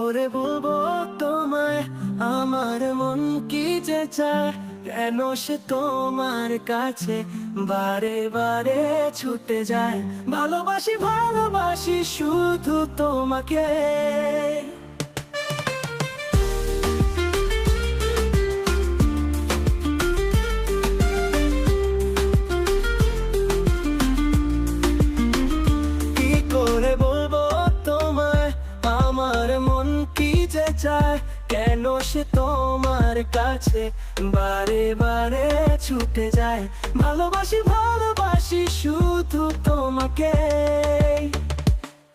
করে বলবো তোমায় আমার মন কি যে চায়, কেন সে তোমার কাছে বারে বারে ছুটে যায়। ভালোবাসি ভালোবাসি শুধু তোমাকে। কি করে বলবো তোমায় আমার মন কি যে চায়, কেন সে তোমার কাছে বারে বারে ছুটে যায়। ভালোবাসি ভালোবাসি শুধু তোমাকে।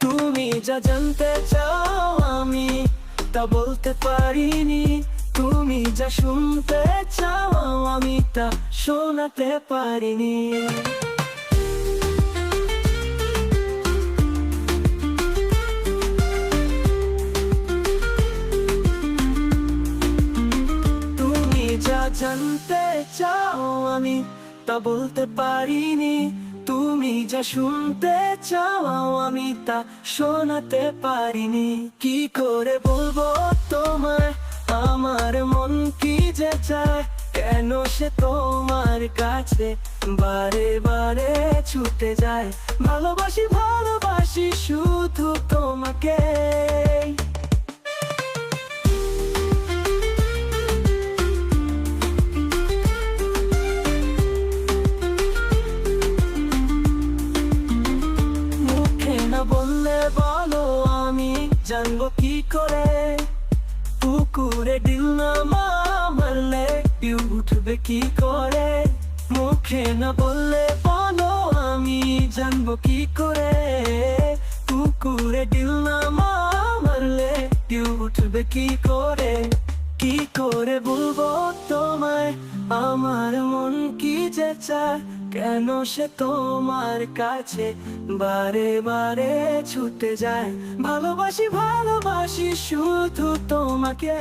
তুমি যা জানতে চাও আমি তা বলতে পারিনি, তুমি যা শুনতে চাও আমি তা শোনাতে পারিনি। জানতে চাও আমি তা বলতে পারিনি, তুমি যা শুনতে চাও আমি তা শোনাতে পারিনি। কি করে বলবো তোমায় আমার মন কি যে চায়, কেন সে তোমার কাছে বারে বারে ছুটে যায়। ভালোবাসি ভালোবাসি শুধু তোমাকে। বললে বলো আমি জানবো কি করে, পুকুরে ডিল না মারলে কেউ উঠবে কি করে। মুখে না বললে বলো আমি জানবো কি করে, পুকুরে ডিল না মারলে কেউ উঠবে কি করে। কি করে বলবো তোমায় আমার মন কি যে চায়, কেন সে তোমার কাছে বারে বারে ছুটে যায়। ভালোবাসি ভালোবাসি শুধু তোমাকে।